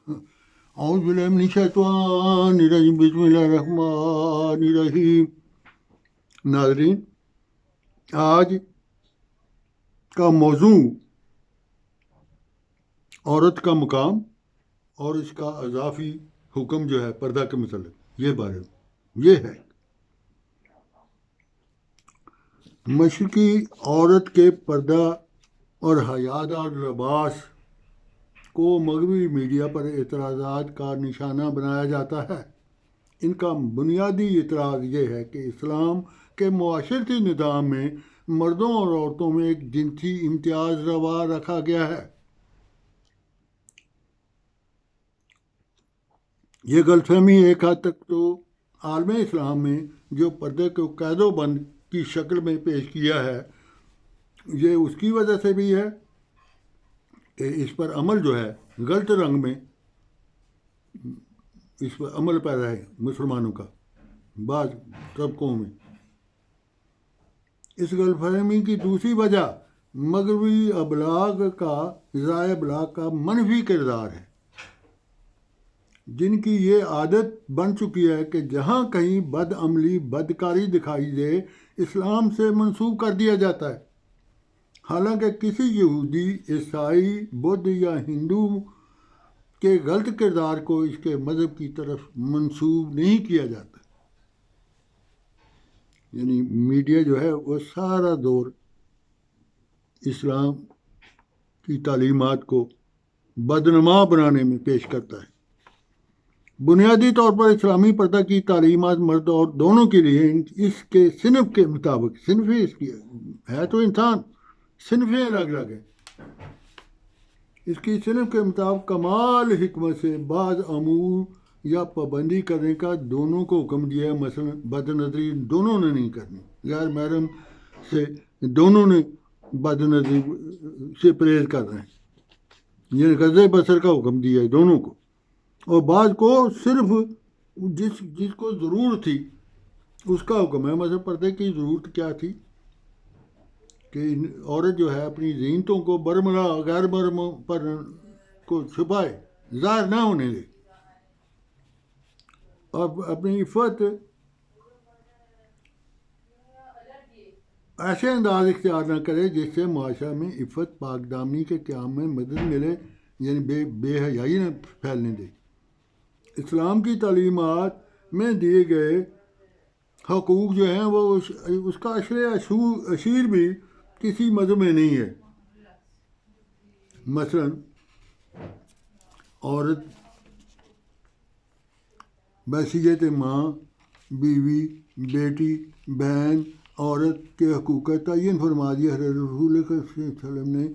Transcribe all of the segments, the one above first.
اعوذ باللہ من الشیطان الرجیم، بسم اللہ الرحمن الرحیم۔ ناظرین، آج کا موضوع عورت کا مقام اور اس کا اضافی حکم جو ہے پردہ کے متعلق، یہ بارے میں یہ ہے۔ مشرقی عورت کے پردہ اور حیادار لباس کو مغربی میڈیا پر اعتراضات کا نشانہ بنایا جاتا ہے۔ ان کا بنیادی اعتراض یہ ہے کہ اسلام کے معاشرتی نظام میں مردوں اور عورتوں میں ایک جنسی امتیاز روا رکھا گیا ہے۔ یہ غلط فہمی ایک حد تک تو عالم اسلام میں جو پردے کو قید و بند کی شکل میں پیش کیا ہے، یہ اس کی وجہ سے بھی ہے کہ اس پر عمل جو ہے غلط رنگ میں اس پر عمل پیدا ہے مسلمانوں کا بعض طبقوں میں۔ اس غلط فہمی کی دوسری وجہ مغربی ابلاغ کا ذرائع ابلاغ کا منفی کردار ہے، جن کی یہ عادت بن چکی ہے کہ جہاں کہیں بد عملی بدکاری دکھائی دے اسلام سے منسوب کر دیا جاتا ہے، حالانکہ کسی یہودی، عیسائی، بدھ یا ہندو کے غلط کردار کو اس کے مذہب کی طرف منسوب نہیں کیا جاتا۔ یعنی میڈیا جو ہے وہ سارا دور اسلام کی تعلیمات کو بدنما بنانے میں پیش کرتا ہے۔ بنیادی طور پر اسلامی پردہ کی تعلیمات مرد اور دونوں کے لیے اس کے صنف کے مطابق، صنف اس کی ہے تو انسان، صنفیں الگ الگ ہیں، اس کی صنف کے مطابق کمال حکمت سے بعض امور یا پابندی کرنے کا دونوں کو حکم دیا ہے۔ مثلا بد نظری دونوں نے نہیں کرنی، غیر محرم سے دونوں نے بد نظری سے پرہیز کرنا ہے، یعنی غض بصر کا حکم دیا ہے دونوں کو، اور بعض کو صرف جس کو ضرورت تھی اس کا حکم ہے۔ مثلا پردے کی ضرورت کیا تھی کہ عورت جو ہے اپنی زینتوں کو برملا غیر برم پر کو چھپائے، ظاہر نہ ہونے دے، اور اپنی عفت ایسے انداز اختیار نہ کرے جس سے معاشرہ میں عفت پاک دامنی کے قیام میں مدد ملے، یعنی بے حیائی نہ پھیلنے دے۔ اسلام کی تعلیمات میں دیے گئے حقوق جو ہیں وہ اس کا اشیر بھی کسی مذہب میں نہیں ہے۔ مثلا عورت بحیثیت ماں، بیوی، بیٹی، بہن، عورت کے حقوق کا تعین فرما دیا۔ حضرت رسول اللہ صلی اللہ علیہ وسلم نے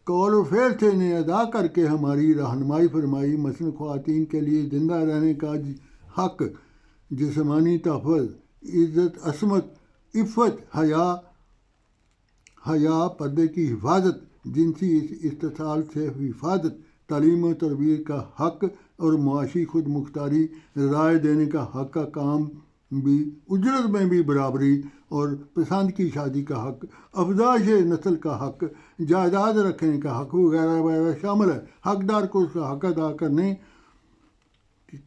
قول و فعل سے انہیں ادا کر کے ہماری رہنمائی فرمائی۔ مثلا خواتین کے لیے زندہ رہنے کا حق، جسمانی تحفظ، عزت، عصمت، عفت، حیا، پردے کی حفاظت، جنسی استحصال سے حفاظت، تعلیم و تربیت کا حق اور معاشی خود مختاری رائے دینے کا حق کا کام بھی، اجرت میں بھی برابری اور پسند کی شادی کا حق، افزائش نسل کا حق، جائیداد رکھنے کا حق وغیرہ وغیرہ شامل ہے۔ حقدار کو اس کا حق ادا کرنے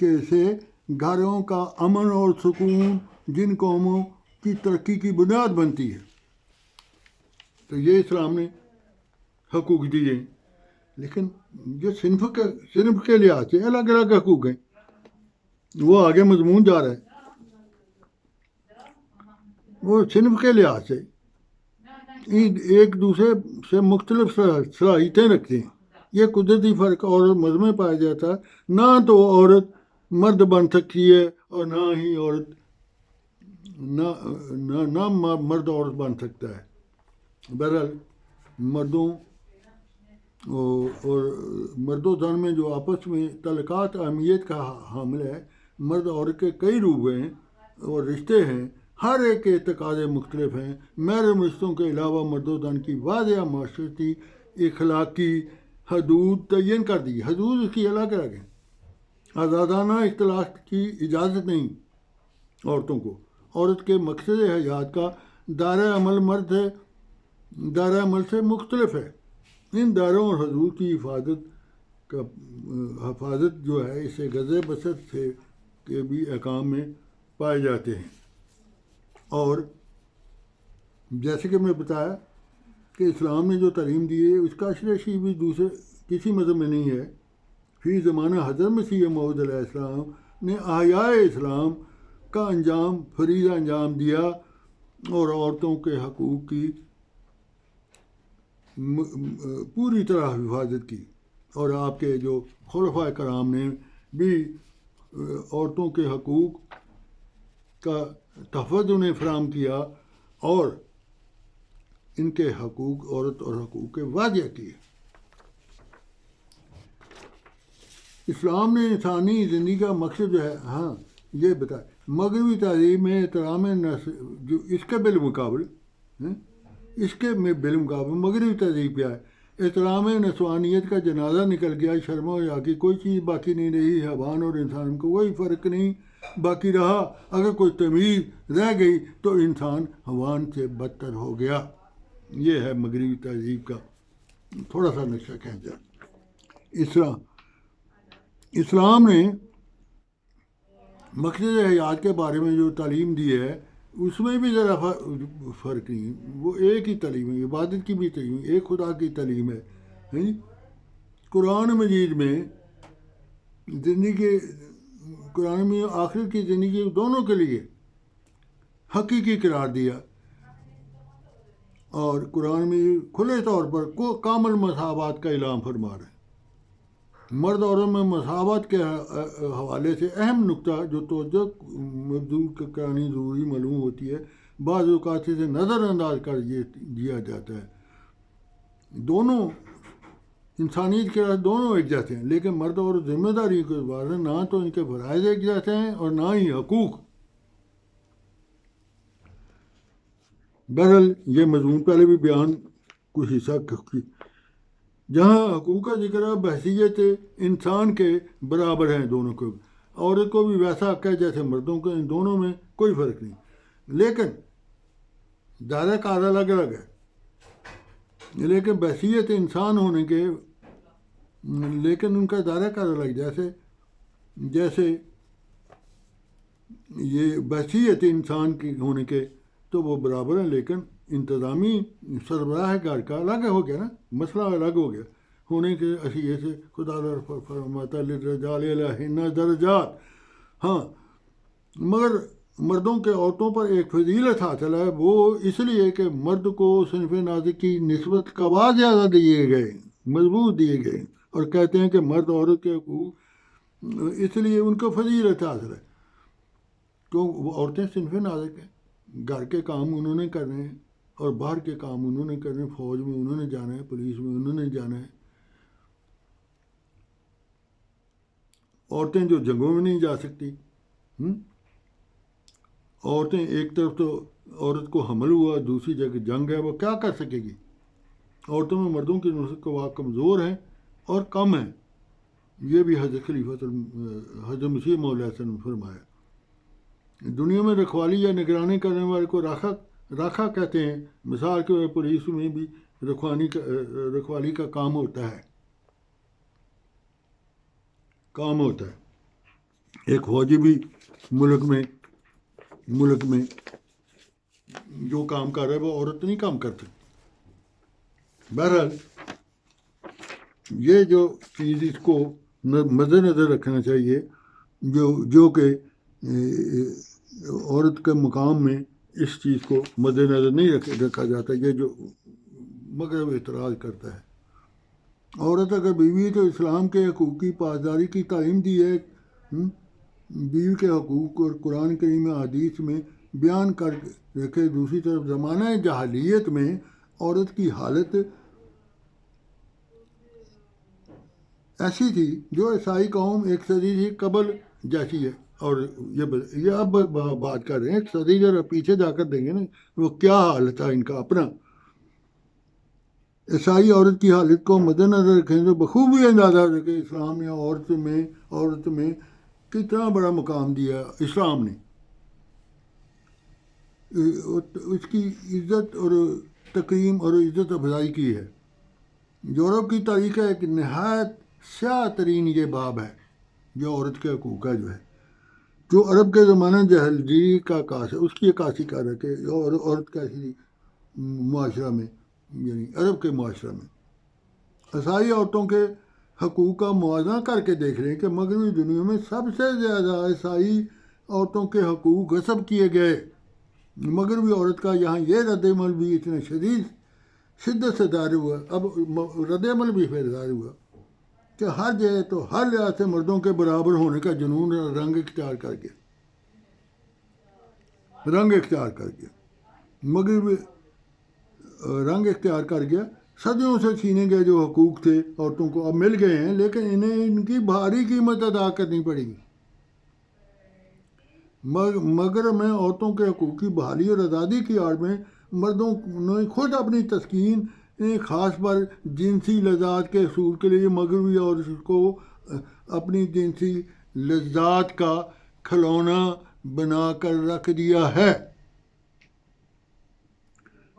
کے سے گھروں کا امن اور سکون جن قوموں کی ترقی کی بنیاد بنتی ہے۔ تو یہ اسلام نے حقوق دیے، لیکن جو صنف کے لحاظ سے الگ الگ حقوق ہیں، وہ آگے مضمون جا رہا ہے۔ وہ صنف کے لحاظ سے ایک دوسرے سے مختلف صلاحیتیں رکھتے ہیں۔ یہ قدرتی فرق اور مذہب میں پایا جاتا ہے۔ نہ تو عورت مرد بن سکتی ہے اور نہ ہی نہ مرد عورت بن سکتا ہے۔ بہرحال مردوں اور مرد و زن میں جو آپس میں تعلقات اہمیت کا حامل ہے، مرد عورت کے کئی روح ہیں اور رشتے ہیں، ہر ایک کے تقاضے مختلف ہیں۔ محرم رشتوں کے علاوہ مرد و زن کی واضح معاشرتی اخلاقی حدود تعین کر دی، حدود اس کی الگ الگ ہیں۔ آزادانہ اختلاط کی اجازت نہیں عورتوں کو۔ عورت کے مقصد حیات کا دائرہ عمل سے مختلف ہے۔ ان دائروں اور حدود کی حفاظت کا حفاظت جو ہے اسے غزہ بسط سے کے بھی احکام میں پائے جاتے ہیں۔ اور جیسے کہ میں بتایا کہ اسلام نے جو تعلیم دی ہے اس کا اشرشی بھی دوسرے کسی مذہب میں نہیں ہے۔ فی زمانہ حضرت مسیح موعود علیہ السلام نے احیاء اسلام کا فریضہ انجام دیا اور عورتوں کے حقوق کی پوری طرح حفاظت کی، اور آپ کے جو خلفائے کرام نے بھی عورتوں کے حقوق کا تحفظ انہیں فراہم کیا اور ان کے حقوق عورت اور حقوق کے واضح کیے۔ اسلام نے انسانی زندگی کا مقصد جو ہے یہ بتایا۔ مغربی تعلیم میں احترام نسل جو اس کے بالمقابل مغربی تہذیب کیا ہے؟ احترام نسوانیت کا جنازہ نکل گیا، شرم و حیا کی کوئی چیز باقی نہیں رہی، حیوان اور انسان کو کوئی فرق نہیں باقی رہا، اگر کوئی تمیز رہ گئی تو انسان حیوان سے بدتر ہو گیا۔ یہ ہے مغربی تہذیب کا تھوڑا سا نقشہ کھینچا۔ اسلام نے مقصد حیات کے بارے میں جو تعلیم دی ہے اس میں بھی ذرا فرق نہیں، وہ ایک ہی تعلیم ہے، عبادت کی بھی تعلیم ہے، ایک خدا کی تعلیم ہے۔ قرآن مجید میں قرآن میں آخرت کی زندگی دونوں کے لیے حقیقی قرار دیا، اور قرآن میں کھلے طور پر کامل مساوات کا اعلان فرما رہا ہے۔ مرد عورت میں مساوات کے حوالے سے اہم نقطہ جو توجہ مبذول کرانی ضروری معلوم ہوتی ہے، بعض اوقات سے نظر انداز کر دیا جاتا ہے۔ دونوں انسانیت کے راستے دونوں ایک جیسے ہیں، لیکن مرد اور ذمہ داری کے اعتبار سے نہ تو ان کے فرائض ایک جیسے ہیں اور نہ ہی حقوق۔ بہرحال یہ مضمون پہلے بھی بیان کچھ حصہ کی، جہاں حقوق کا ذکر ہے بحیثیت انسان کے برابر ہیں دونوں کو، عورت کو بھی ویسا حق ہے جیسے مردوں کو، ان دونوں میں کوئی فرق نہیں، لیکن دائرہ کار الگ الگ ہے، لیکن بحیثیت انسان ہونے کے لیکن ان کا دائرہ کار الگ، جیسے یہ بحیثیت انسان کی ہونے کے تو وہ برابر ہیں، لیکن انتظامی سربراہ گھر کا الگ ہو گیا نا، مسئلہ الگ ہو گیا ہونے کے حیثیت سے۔ خدا فرماتا ہے للرجال علیہن درجات، مگر مردوں کے عورتوں پر ایک فضیلت حاصل ہے، وہ اس لیے کہ مرد کو صنف نازک کی نسبت قواعد زیادہ دیے گئے، مضبوط دیے گئے، اور کہتے ہیں کہ مرد عورت کے حقوق اس لیے ان کو فضیلت حاصل ہے کیوں وہ عورتیں صنف نازک ہیں، گھر کے کام انہوں نے کرنے ہیں اور باہر کے کام انہوں نے کرنے، فوج میں انہوں نے جانا ہے، پولیس میں انہوں نے جانا ہے۔ عورتیں جو جنگوں میں نہیں جا سکتی، عورتیں ایک طرف تو عورت کو حمل ہوا، دوسری جگہ جنگ ہے، وہ کیا کر سکے گی؟ عورتوں میں مردوں کی نسبت قوا کمزور ہیں اور کم ہیں، یہ بھی حضرت خلیفۃ حضرت مسیح موعود علیہ السلام نے فرمایا۔ دنیا میں رکھوالی یا نگرانی کرنے والے کو راکھا کہتے ہیں، مثال کے پولیس میں بھی رکھوالی کا کام ہوتا ہے۔ ایک فوجی بھی ملک میں جو کام کر رہا ہے وہ عورت نہیں کام کر سکتی۔ بہرحال یہ جو چیز اس کو مد نظر رکھنا چاہیے، جو کہ عورت کے مقام میں اس چیز کو مد نظر نہیں رکھا جاتا، یہ جو مغرب اعتراض کرتا ہے۔ عورت اگر بیوی ہے تو اسلام کے حقوق کی پاسداری کی تعلیم دی ہے، بیوی کے حقوق اور قرآن کریم حدیث میں بیان کر رکھے۔ دوسری طرف زمانہ جاہلیت میں عورت کی حالت ایسی تھی جو عیسائی قوم ایک صدی سے قبل جیسی ہے، اور یہ اب بات کر رہے ہیں ایک صدی ذرا پیچھے جا کر دیں گے نا، وہ کیا حال تھا ان کا اپنا۔ عیسائی عورت کی حالت کو مد نظر رکھیں تو بخوبی اندازہ ہے کہ اسلام نے عورت میں کتنا بڑا مقام دیا اسلام نے، اس کی عزت اور تکریم اور عزت افزائی کی ہے۔ یورپ کی تاریخ ایک نہایت سیاہ ترین یہ باب ہے جو عورت کے حقوق کا جو ہے، جو عرب کے زمانے جاہلیت کا عکاس ہے، اس کی عکاسی کر رہے کہ عورت کیسی معاشرہ میں، یعنی عرب کے معاشرہ میں عیسائی عورتوں کے حقوق کا موازنہ کر کے دیکھ رہے ہیں کہ مغربی دنیا میں سب سے زیادہ عیسائی عورتوں کے حقوق غصب کیے گئے۔ مغربی عورت کا یہاں یہ رد عمل بھی اتنا شدت سے ظاہر ہوا، اب رد عمل بھی پھر ظاہر ہوا کہ ہر جگہ تو ہر لحاظ سے مردوں کے برابر ہونے کا جنون رنگ اختیار کر گیا، مغربی رنگ اختیار کر گیا۔ صدیوں سے چھینے گئے جو حقوق تھے عورتوں کو اب مل گئے ہیں، لیکن انہیں ان کی بھاری قیمت ادا کرنی پڑے گی۔ مغرب میں عورتوں کے حقوق کی بحالی اور آزادی کی آڑ میں مردوں نے خود اپنی تسکین خاص پر جنسی لذات کے حصول کے لیے مغربی عورت کو اپنی جنسی لذات کا کھلونا بنا کر رکھ دیا ہے۔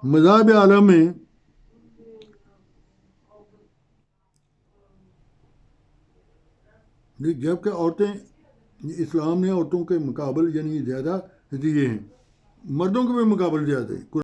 مذاہب عالم میں جبکہ عورتیں، اسلام نے عورتوں کے مقابل یعنی زیادہ دیے ہیں، مردوں کے بھی مقابل زیادہ ہیں۔